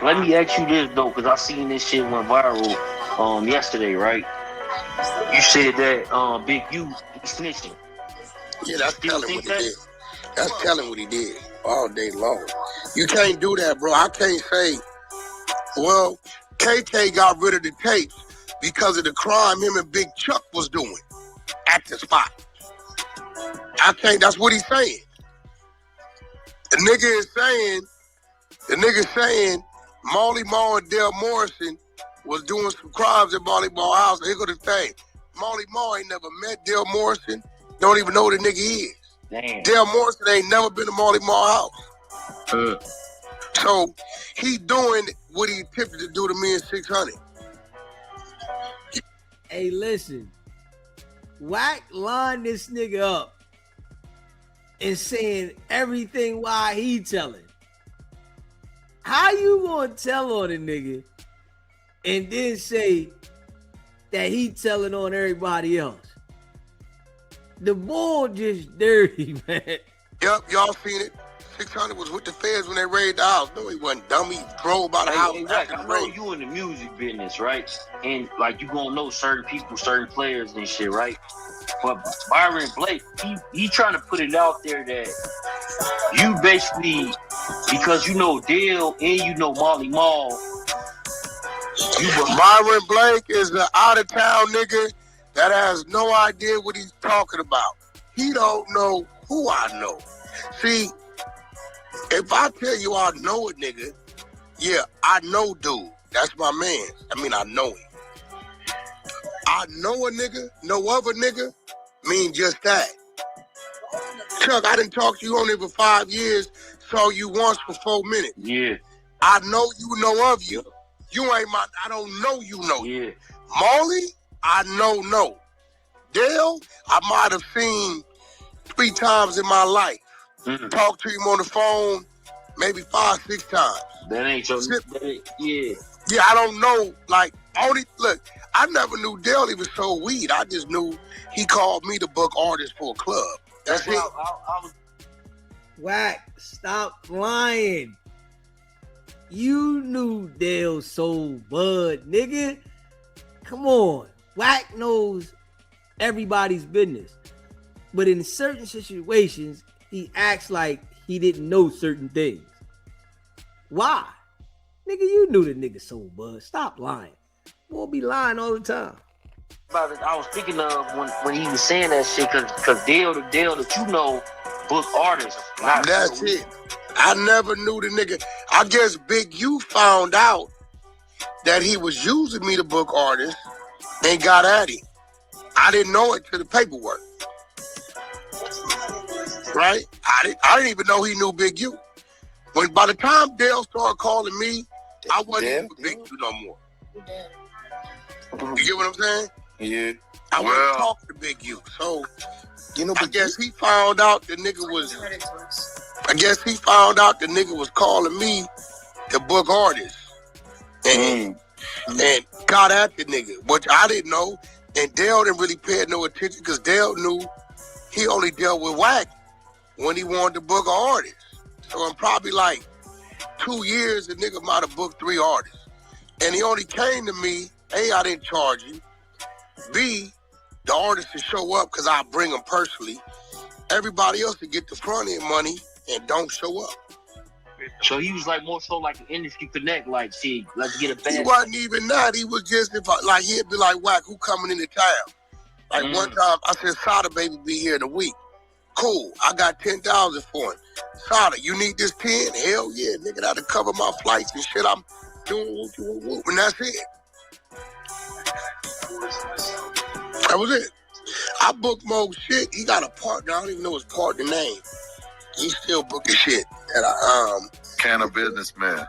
Let me ask you this though, because I seen this shit went viral yesterday, right? You said that Big U he snitching. Yeah, that's telling what he did. That's telling what he did all day long. You can't do that, bro. I can't say, well, KK got rid of the tapes because of the crime him and Big Chuck was doing at the spot. I can't, that's what he's saying. The nigga is saying Molly Mall and Dale Morrison was doing some crimes at Molly Mall house. Here go the thing. Molly Mall ain't never met Dale Morrison. Don't even know who the nigga is. Damn. Dale Morrison ain't never been to Molly Mall house. So he doing what he attempted to do to me in 600. Hey, listen. Wack lined this nigga up and saying everything while he telling. How you gonna tell on a nigga and then say that he telling on everybody else? The ball just dirty, man. Yup, y'all seen it. 600 was with the feds when they raided the house. No, he wasn't dumb. He drove by the house. Exactly. I know you in the music business, right? And like you gonna know certain people, certain players and shit, right? But Byron Blake, he trying to put it out there that you basically, because you know Dale and you know Molly Mall. Byron Blake is an out-of-town nigga that has no idea what he's talking about. He don't know who I know. See, if I tell you I know a nigga, yeah, I know dude. That's my man. I mean, I know him. I know a nigga, know of a nigga, mean just that. Chuck, I didn't talk to you on it for 5 years, saw you once for 4 minutes. Yeah. I know you know of you. You ain't my, I don't know you know. Yeah. Molly, I know. Dale, I might have seen 3 times in my life. Talked to him on the phone maybe 5, 6 times. That ain't your yeah. Yeah, I don't know. Like, look, I never knew Dale even sold weed. I just knew he called me to book artists for a club. That's it. Wack, stop lying. You knew Dale sold bud, nigga. Come on. Wack knows everybody's business. But in certain situations, he acts like he didn't know certain things. Why? Nigga, you knew the nigga sold bud. Stop lying. Boy be lying all the time. I was thinking of when he was saying that shit, cause Dale that you know book artists. That's it. I never knew the nigga. I guess Big U found out that he was using me to book artists and got at him. I didn't know it till the paperwork. Right? I didn't even know he knew Big U. When by the time Dale started calling me, I wasn't even Big U no more. You get what I'm saying? Yeah. I wasn't talking to Big U. So, I guess he found out the nigga was calling me to book artists. And got at the nigga, which I didn't know. And Dale didn't really pay no attention because Dale knew he only dealt with Wack when he wanted to book an artist. So in probably like 2 years, the nigga might have booked 3 artists. And he only came to me, A, I didn't charge him. B, the artists to show up because I bring them personally. Everybody else to get the front end money and don't show up. So he was like more so like an industry connect, like, see, let's get a band. He wasn't even that. He was just, he'd be like, Wack, who coming into town? Like one time, I said, Sada baby be here in a week. Cool, I got 10,000 for him. Sada, you need this 10? Hell yeah, nigga, that'll cover my flights and shit. I'm doing whoop, and that's it. That was it. I booked more shit. He got a partner. I don't even know his partner name. He still booking shit. And Kind of businessman.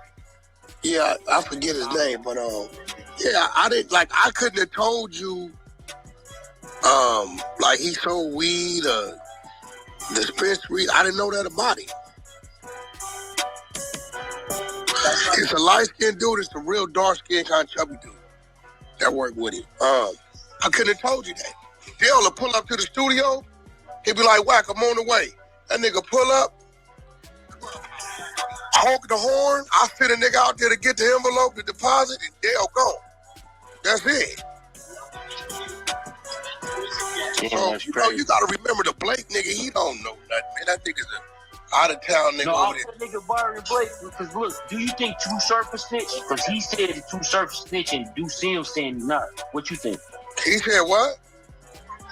Yeah, I forget his name, but yeah, I couldn't have told you like he sold weed or dispensary. I didn't know that about him. It's a light-skinned dude, it's a real dark-skinned kind of chubby dude that worked with him. I couldn't have told you that. Dale will pull up to the studio, he'd be like, Wack, I'm on the way. That nigga pull up, honk the horn. I send a nigga out there to get the envelope, the deposit, and they'll go. That's it. Yeah, So, that's you know, crazy. you gotta remember the Blake nigga, he don't know nothing, man. That nigga's a out of town nigga No, over I'll there. say nigga Byron Blake, because look, do you think True Surf is snitch? Because he said that True Surf is snitch and do see him saying he's not. What you think? He said what?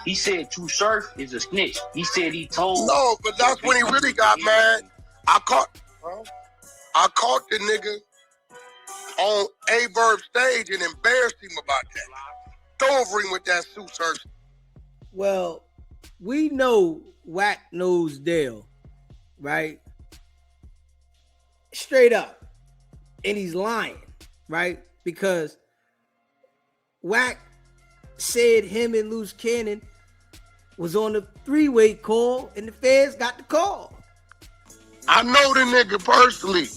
He said True Surf is a snitch. He said he told. No, but that's when he really got mad. I caught the nigga on A-Verb stage and embarrassed him about that. Go over him with that suit search. Well, we know Wack knows Dale, right? Straight up. And he's lying, right? Because Wack said him and Loose Cannon was on the three-way call and the feds got the call. I know the nigga personally.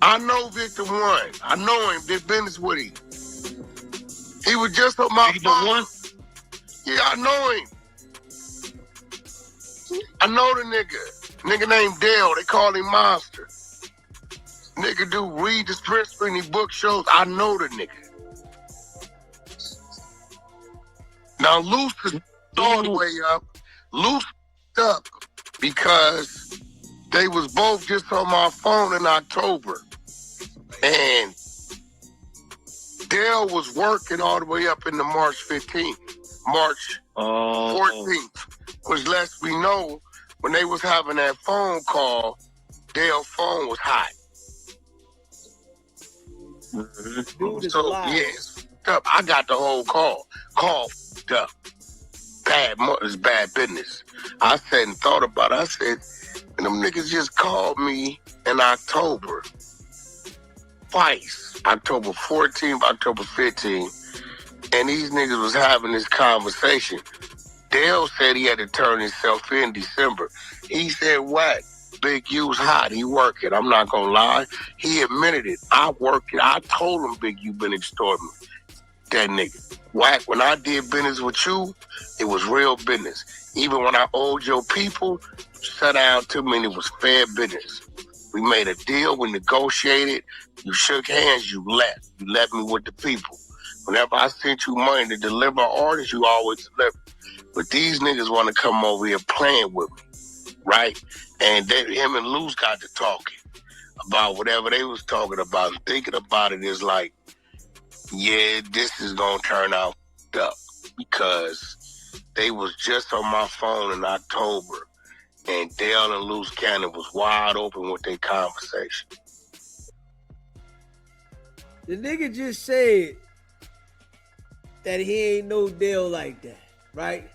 I know Wicked100. I know him, did business with him. He was just on my phone. Yeah, I know him. I know the nigga. Nigga named Dale. They call him Monster. Nigga do read the scripts when he book shows. I know the nigga. Now Loose is all the way up. Loose up because they was both just on my phone in October. And Dale was working all the way up into March 15th. March 14th. Which lets me know when they was having that phone call, Dale's phone was hot. Dude is So, alive. yes, I got the whole call. Call up. It's bad business. I said and thought about it. I said, and them niggas just called me in October. Twice. October 14th, October 15th. And these niggas was having this conversation. Dale said he had to turn himself in December. He said, what? Big U's hot. He working. I'm not going to lie. He admitted it. I worked it. I told him Big U been extorting me. That nigga. Wack, when I did business with you, it was real business. Even when I owed your people, sat down to me and it was fair business. We made a deal. We negotiated. You shook hands. You left. You left me with the people. Whenever I sent you money to deliver orders, you always deliver. But these niggas want to come over here playing with me, right? And him and Luz got to talking about whatever they was talking about. And thinking about it is like, yeah, this is going to turn out up. Because they was just on my phone in October. And Dale and Luz Cannon was wide open with their conversation. The nigga just said that he ain't no Dale like that, right?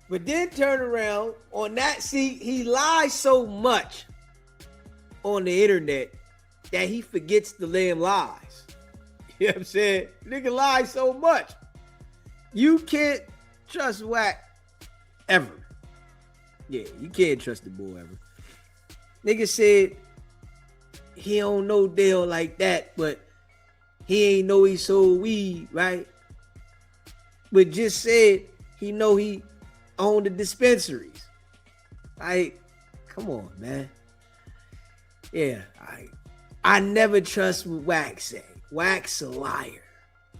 But then turn around on that seat, he lies so much on the internet that he forgets the damn lies. You know what I'm saying? Nigga lies so much. You can't trust Wack ever. Yeah, you can't trust the boy ever. Nigga said he don't know Dale like that, but he ain't know he sold weed, right? But just said he know he owned the dispensaries. Like, come on, man. Yeah, I never trust what Wack say. Wack's a liar.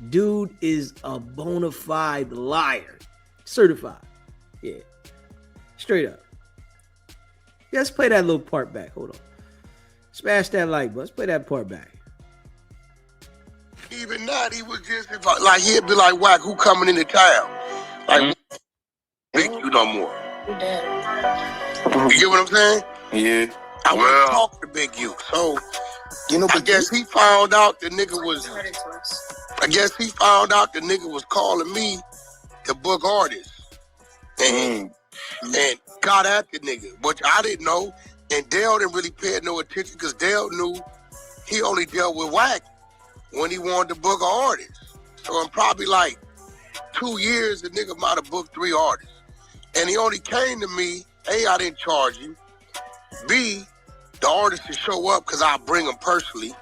Dude is a bona fide liar. Certified. Yeah. Straight up. Yeah, let's play that little part back. Hold on. Smash that like button. Let's play that part back. Even that, he was just like he'd be like, Wack, who coming into town? Like, Big U no more. You get what I'm saying? Yeah. I went to talk to Big U. So, I guess he found out the nigga was. I guess he found out the nigga was calling me to book artists, and got at the nigga, which I didn't know, and Dale didn't really pay no attention because Dale knew he only dealt with Wack when he wanted to book an artist. So in probably like 2 years, the nigga might have booked 3 artists, and he only came to me. A, I didn't charge him. B, the artists to show up because I bring them personally.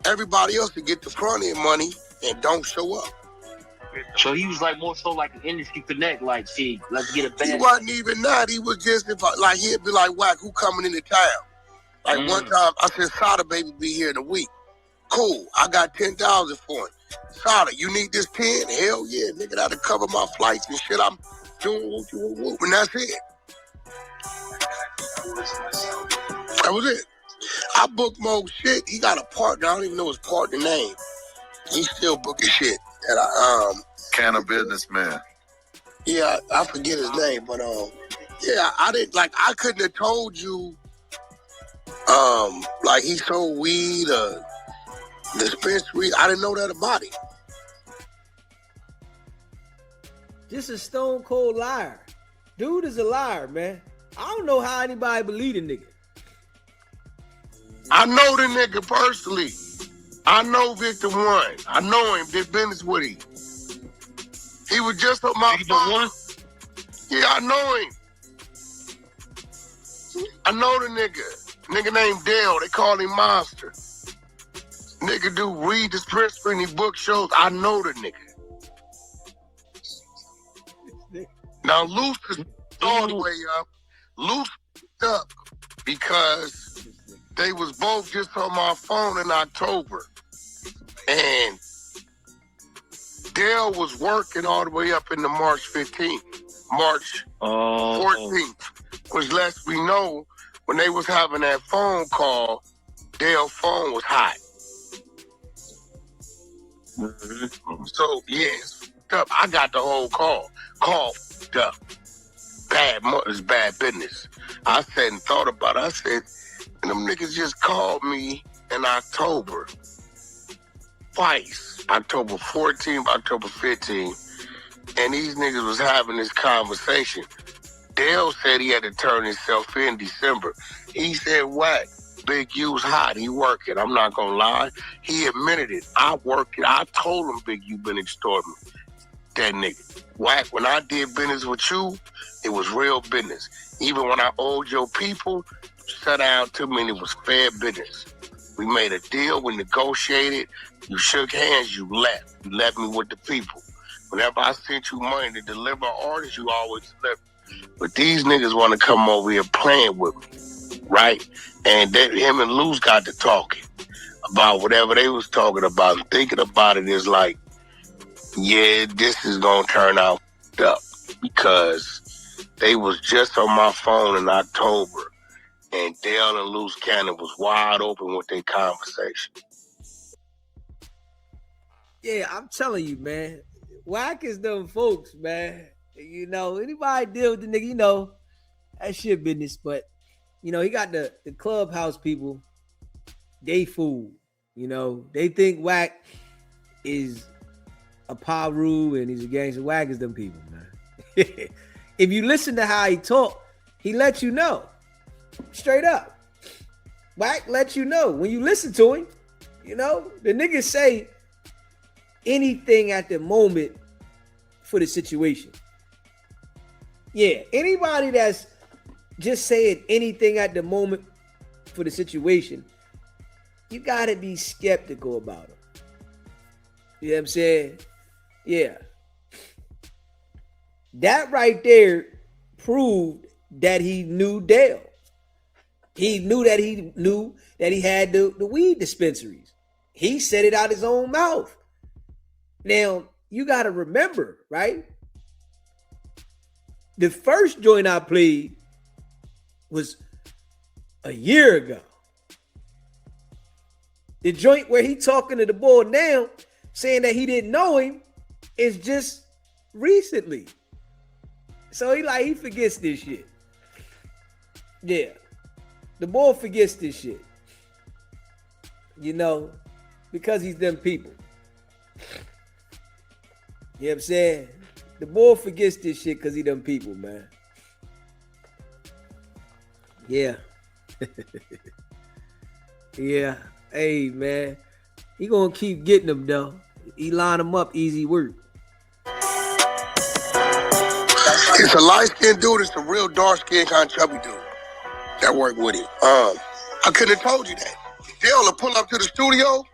Everybody else to get the front end money and don't show up. So he was like more so like an industry connect, like, see, let's get a band. He wasn't even that. He was just like he'd be like, Wack, who coming into town? Like one time, I said, Sada baby be here in a week. Cool, I got 10,000 for it. Sada, you need this 10? Hell yeah, nigga, that'll cover my flights and shit. I'm doing whoop, and that's it. That was it. I booked more shit. He got a partner. I don't even know his partner name. He's still booking shit. And Can of businessman. Yeah, I forget his name, but yeah, I didn't like. I couldn't have told you, like he sold weed, dispensary. I didn't know that about him. Just a stone cold liar. Dude is a liar, man. I don't know how anybody believe the nigga. I know the nigga personally. I know Wicked100. I know him. Did business with him. He was just on my phone. Yeah, I know him. I know the nigga. Nigga named Dale. They call him Monster. Nigga do read the script screen, he book shows. I know the nigga. Now Luce is all the way up. Luce up because they was both just on my phone in October. And Dale was working all the way up into March 15th. March 14th, which lets me know when they was having that phone call, Dale's phone was hot. Mm-hmm. So, yes, I got the whole call. Call up. It's bad business. I said and thought about it. I said, and them niggas just called me in October. Twice. October 14th, October 15th. And these niggas was having this conversation. Dale said he had to turn himself in December. He said, what? Big U's hot. He working. I'm not going to lie. He admitted it. I work it. I told him Big U been extorting me. That nigga. Wack, when I did business with you, it was real business. Even when I owed your people, sat down to me and it was fair business. We made a deal. We negotiated. You shook hands. You left. You left me with the people. Whenever I sent you money to deliver artists, you always deliver. But these niggas want to come over here playing with me, right? And then him and Luz got to talking about whatever they was talking about. And thinking about it is like, yeah, this is going to turn out up. Because they was just on my phone in October. And Dale and Luz Cannon was wide open with their conversation. Yeah, I'm telling you, man. Wack is them folks, man. You know, anybody deal with the nigga, you know, that shit business. But, you know, he got the clubhouse people, they fool. You know, they think Wack is a Paru and he's a gangster. Wack is them people, man. If you listen to how he talk, he lets you know. Straight up. Wack lets you know. When you listen to him, you know, the niggas say anything at the moment for the situation. Yeah, anybody that's just saying anything at the moment for the situation, you gotta be skeptical about them. You know what I'm saying? Yeah. That right there proved that he knew Dale. He knew that he had the weed dispensaries. He said it out his own mouth. Now, you got to remember, right? The first joint I played was a year ago. The joint where he talking to the boy now, saying that he didn't know him, is just recently. So he forgets this shit. Yeah. The boy forgets this shit. You know, because he's them people. You know what I'm saying? The boy forgets this shit because he them people, man. Yeah. Yeah. Hey, man. He gonna keep getting them, though. He line them up, easy work. It's a light-skinned dude. It's a real dark-skinned kind of chubby dude that worked with him. I couldn't have told you that. Dale will pull up to the studio.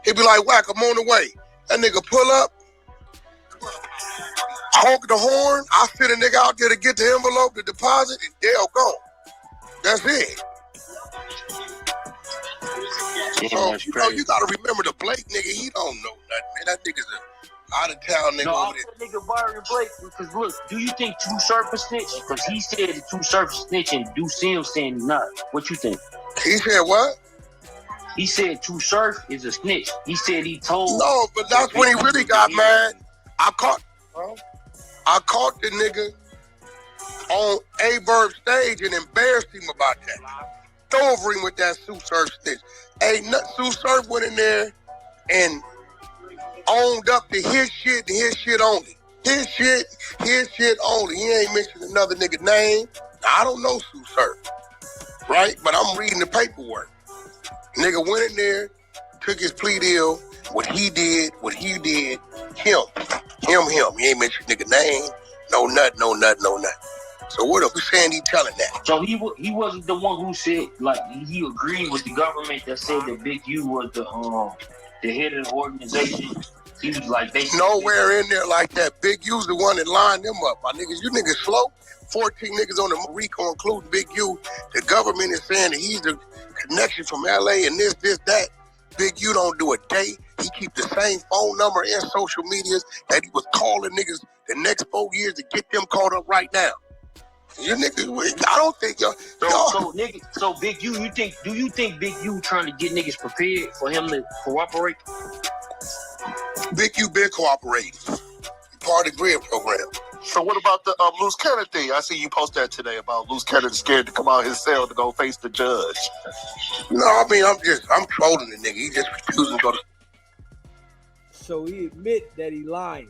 He'd be like, Wack, I'm on the way. That nigga pull up, honk the horn. I send a nigga out there to get the envelope, the deposit, and Dale gone. That's it. So, you know, you gotta remember the Blake nigga, he don't know nothing, man. That nigga's a out of town nigga over there. Nigga Byron Blake, because look, do you think Too Surf is snitch? Because he said that Too Surf is snitch and Do Sim saying he's not. What you think? He said what? He said Too Surf is a snitch. He said he told. No, but that's when he really got mad. I caught the nigga on A-Verb stage and embarrassed him about that. Throw over him with that Sue Surf snitch. Hey, Sue Surf went in there and owned up to his shit and his shit only. His shit only. He ain't mentioned another nigga name. I don't know Sue Surf, right? But I'm reading the paperwork. Nigga went in there, took his plea deal. What he did, him. He ain't mentioned nigga name. No nothing. So what are we saying he telling that? So he wasn't the one who said, like, he agreed with the government that said that Big U was the head of the organization. He was like, they nowhere in there like that. Big U's the one that lined them up. My niggas, you niggas slow. 14 niggas on the RICO, including Big U. The government is saying that he's the connection from LA and this, that. Big U don't do a day. He keep the same phone number and social medias that he was calling niggas the next 4 years to get them caught up right now. You niggas, I don't think y'all. So Big U, do you think Big U trying to get niggas prepared for him to cooperate? Big U been cooperating. Part of the GRID program. So what about the Loose Cannon thing? I see you post that today about Loose Cannon scared to come out of his cell to go face the judge. No, I mean, I'm trolling the nigga. He just refusing to go to. So he admit that he lying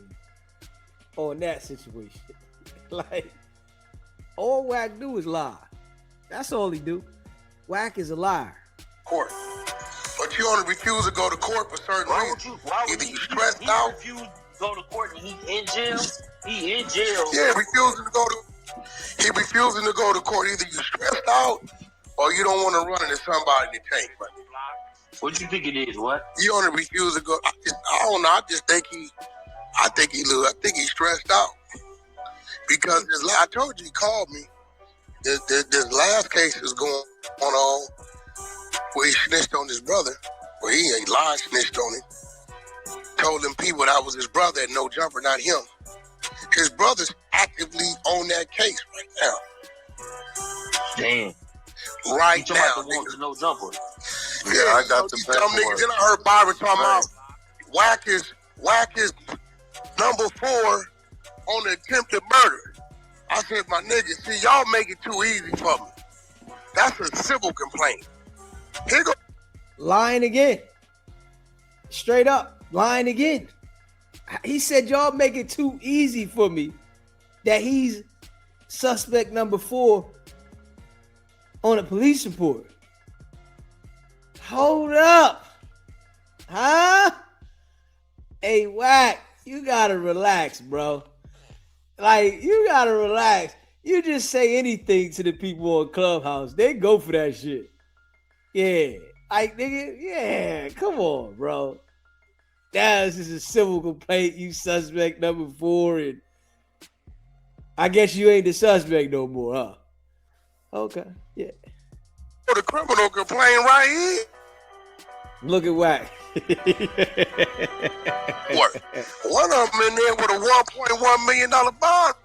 on that situation. Like, all Wack do is lie. That's all he do. Wack is a liar. Court. But you only refuse to go to court for certain reasons. Either you stressed out. He refused to go to court and he in jail. He in jail. Yeah, refusing to go to court. Either you stressed out or you don't want to run into somebody in the tank. What you think it is? What? You only refuse to go. I don't know. I think he's stressed out because I told you he called me. This last case is going on where he snitched on his brother, where he lied, snitched on him. Told them people that was his brother and no jumper, not him. His brother's actively on that case right now. Damn. Right you now. The one with no jumper. Yeah, I got some niggas. Then I heard Byron talking about Wack is number 4 on the attempted murder. I said, my niggas, see, y'all make it too easy for me. That's a civil complaint. Here go. Lying again. Straight up, lying again. He said, y'all make it too easy for me that he's suspect number 4 on a police report. Hold up. Huh? Hey, Wack, you gotta relax, bro. Like, you gotta relax. You just say anything to the people on Clubhouse. They go for that shit. Yeah. Like, nigga, yeah. Come on, bro. This is a civil complaint. You suspect number 4. And I guess you ain't the suspect no more, huh? Okay. Yeah. The criminal complaint right here. Look at Wack. One of them in there with a $1.1 million bond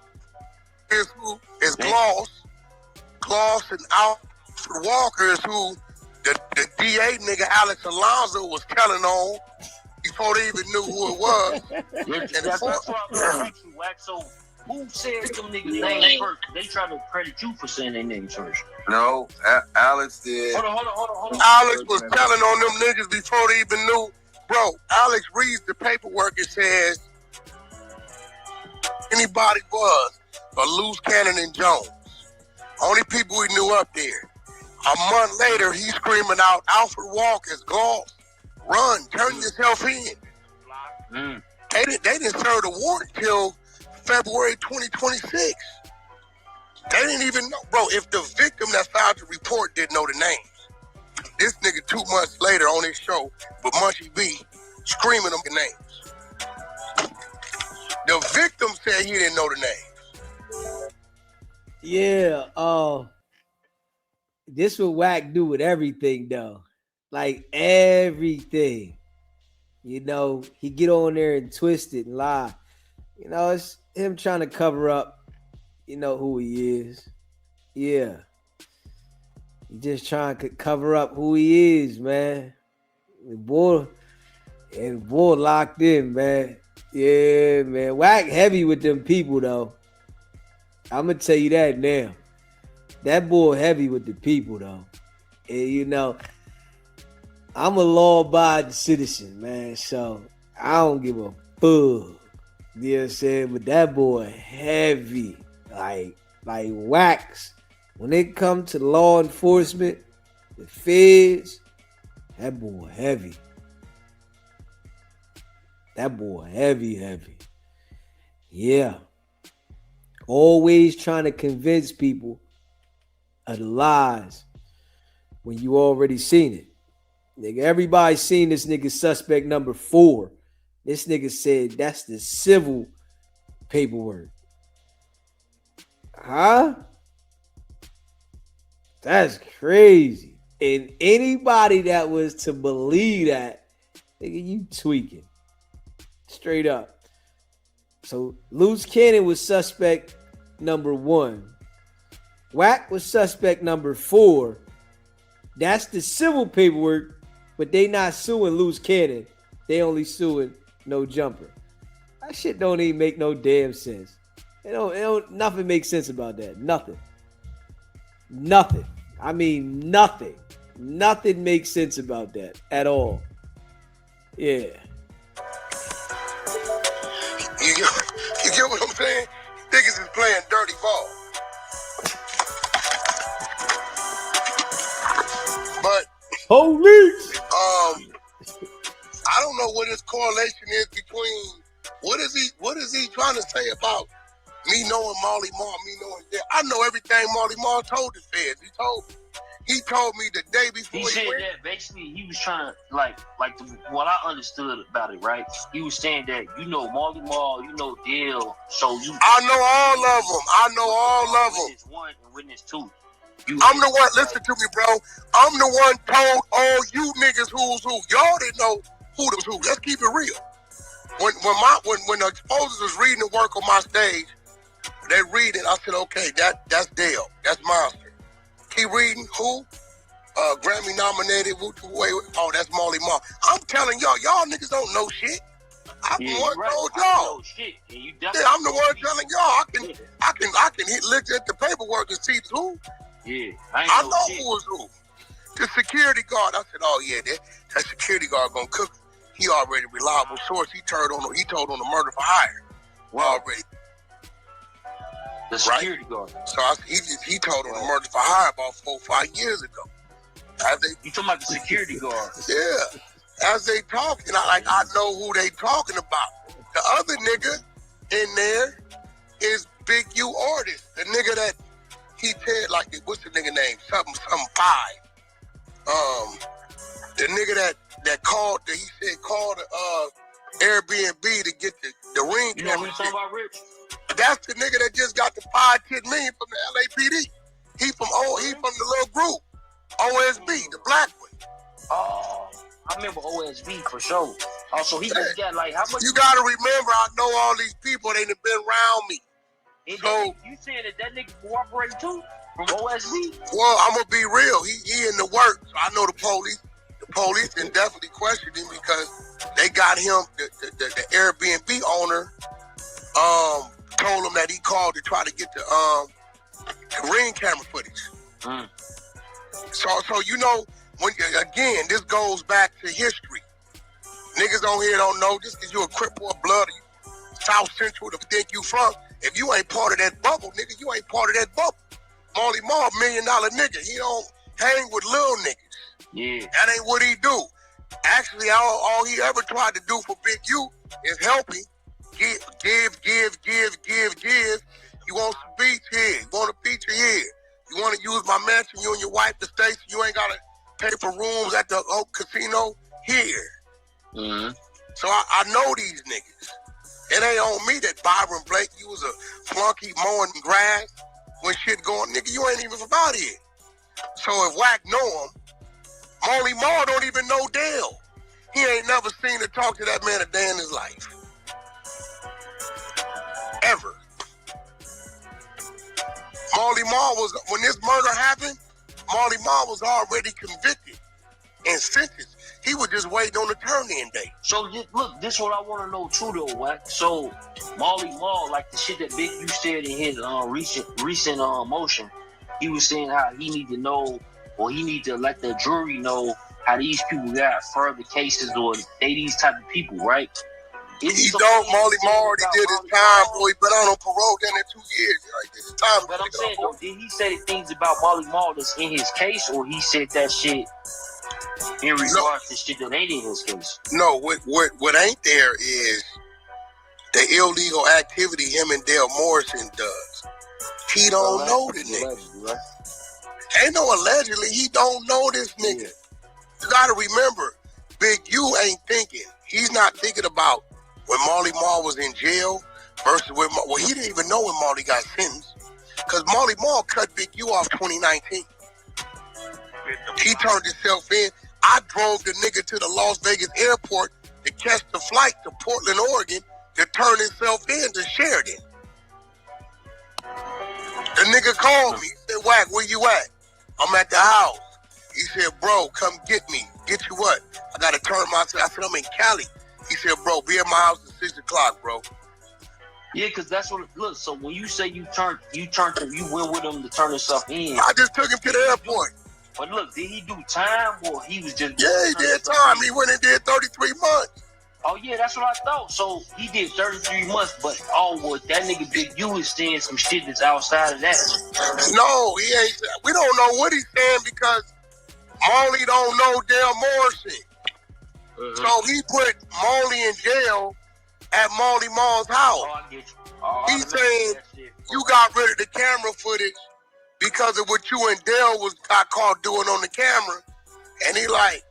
is Gloss. Gloss and Alfred Walker is who the DA nigga Alex Alonzo was telling on before they even knew who it was. That's why I'm asking you, Wack. So who said them niggas' names first? They try to credit you for saying their names first. No, Alex did. Hold on. Alex was telling on them niggas before they even knew. Bro, Alex reads the paperwork. It says anybody was a Loose Cannon and Jones. Only people we knew up there. A month later, he's screaming out, Alfred Walker's Gloss. Run, turn yourself in. They didn't serve the warrant till February 2026. They didn't even know. Bro, if the victim that filed the report didn't know the names, this nigga 2 months later on his show with Munchie B screaming them the names. The victim said he didn't know the names. Yeah, this what Wack do with everything though. Like everything. You know, he get on there and twist it and lie. You know, it's him trying to cover up, you know, who he is. Yeah. He just trying to cover up who he is, man. The boy locked in, man. Yeah, man. Wack heavy with them people, though. I'm going to tell you that now. That boy heavy with the people, though. And, you know, I'm a law-abiding citizen, man. So I don't give a fuck. You know what I'm saying? But that boy heavy. Like wax. When it comes to law enforcement, the feds, that boy heavy. That boy heavy. Yeah. Always trying to convince people of the lies when you already seen it. Nigga, everybody seen this nigga suspect number 4. This nigga said that's the civil paperwork. Huh? That's crazy. And anybody that was to believe that, nigga, you tweaking. Straight up. So Loose Cannon was suspect number 1. Wack was suspect number 4. That's the civil paperwork, but they not suing Loose Cannon. They only suing No Jumper. That shit don't even make no damn sense. Nothing makes sense about that. Nothing. I mean, nothing. Nothing makes sense about that at all. Yeah. You get what I'm saying? Niggas is playing dirty ball. But Police. I don't know what his correlation is between what is he trying to say about me knowing Marley Marl, me knowing that. I know everything Marley Marl told the feds. He told me the day before he said that basically he was trying to what I understood about it, right? He was saying that you know Marley Marl, you know Dale, so you. I know all of them. Witness 1 and witness 2. I'm the one. Listen to me, bro. I'm the one told all you niggas who's who. Y'all didn't know who was who. Let's keep it real. When the exposers was reading the work on my stage, they reading. I said, okay, that's Dale. That's Monster. Keep reading. Who? Grammy nominated. Oh, that's Marley Marl. I'm telling y'all niggas don't know shit. I'm the one told y'all. I'm the one telling y'all. I can look at the paperwork and see who. Yeah, I know who was who. The security guard. I said, oh yeah, that security guard gonna cook. He already reliable source. He told on the murder for hire. Already. The security guard. So he told on the murder for hire about 4 or 5 years ago. You talking about the security guard? Yeah. As they talking, I know who they talking about. The other nigga in there is Big U Artist. The nigga that he said, what's the nigga name? Something 5. The nigga that called Airbnb to get the ring camera. You know who you talking about, Rich? That's the nigga that just got the $5-10 million from the LAPD. He from the little group, OSB, the black one. Oh, I remember OSB for sure. Oh, so he just got how much? You gotta remember, I know all these people. They done been around me. So you saying that nigga cooperate too from OSB? Well, I'm gonna be real. He in the work, so I know the police. The police can definitely question him because they got him. The Airbnb owner told him that he called to try to get the ring camera footage. So you know, when again, this goes back to history. Niggas on here don't know just because you a Crip or a Blood, South Central, to think you from. If you ain't part of that bubble, nigga, you ain't part of that bubble. Marley Marl, $1 million nigga. He don't hang with little niggas. Yeah. That ain't what he do. Actually, all he ever tried to do for Big U is help him. Give. You want some beach here. You want a feature here. You want to use my mansion, you and your wife to stay so you ain't got to pay for rooms at the casino here. Mm-hmm. So I know these niggas. It ain't on me that Byron Blake, you was a flunky mowing grass when shit going, nigga, you ain't even from out here. So if Wack know him, Molly Marr don't even know Dale. He ain't never seen or talked to that man a day in his life. Ever. Molly Marr was, when this murder happened, Molly Marr was already convicted and sentenced. He was just waiting on the turn-in date. So look, this is what I want to know too, though, Wack. So Molly Marr, like the shit that Big U said in his recent motion, he was saying how he need to know, or he need to let the jury know how these people got further cases, or they these type of people, right? He don't. Molly Marr already did his time, boy. He been out on parole down there 2 years. Like, this time. But I'm saying, though, did he say things about Molly Marr that's in his case, or he said that shit in regards to shit that ain't in his case? No, what ain't there is the illegal activity him and Dale Morrison does. He don't know the nigga. Right? Ain't no allegedly. He don't know this nigga. Yeah. You gotta remember, Big U ain't thinking. He's not thinking about when Molly Marr was in jail versus when, well, he didn't even know when Molly got sentenced. Because Molly Marr cut Big U off 2019. He turned himself in. I drove the nigga to the Las Vegas airport to catch the flight to Portland, Oregon to turn himself in to Sheridan. The nigga called me. He said, Wack, where you at? I'm at the house. He said, bro, come get me. Get you what? I got to turn myself. I said, I'm in Cali. He said, bro, be at my house at 6 o'clock, bro. Yeah, because that's what, look, so when you say you went with him to turn himself in. I just took him to the airport. But look, did he do time, or he was just... Yeah, he did time. He went and did 33 months. Oh, yeah, that's what I thought. So he did 33 months, but that nigga Big U is saying some shit that's outside of that. No, he ain't. We don't know what he's saying because Molly don't know Dale Morrison. So he put Molly in jail at Molly Marr's house. Oh, I get you. He's saying you got rid of the camera footage because of what you and Dale got caught doing on the camera. And he like,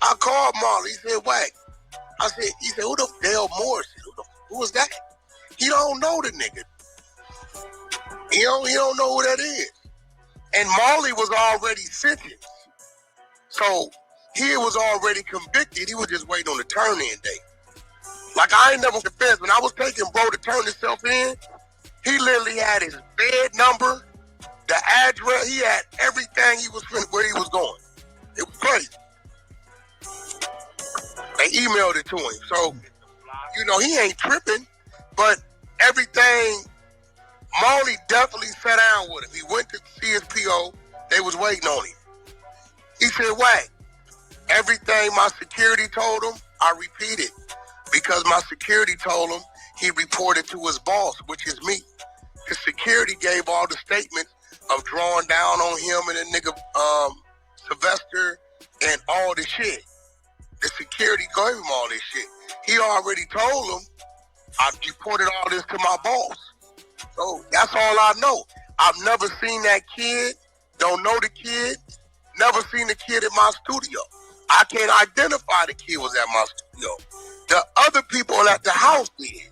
I called Molly. He said, Wack. He said, who the Dale Morrison? Who was that? He don't know the nigga. He don't know who that is. And Molly was already sentenced. So he was already convicted. He was just waiting on the turn-in date. Like, I ain't never defense. When I was taking bro to turn himself in, he literally had his bed number, the address. He had everything where he was going. It was crazy. They emailed it to him. So, he ain't tripping. But everything, Molly definitely sat down with him. He went to see his PO. They was waiting on him. He said, Wack, everything my security told him, I repeated. Because my security told him, he reported to his boss, which is me. His security gave all the statements of drawing down on him and the nigga Sylvester and all the shit. The security gave him all this shit. He already told him, I reported all this to my boss. So that's all I know. I've never seen that kid, don't know the kid, never seen the kid in my studio. I can't identify the kid was at my studio. The other people at the house did.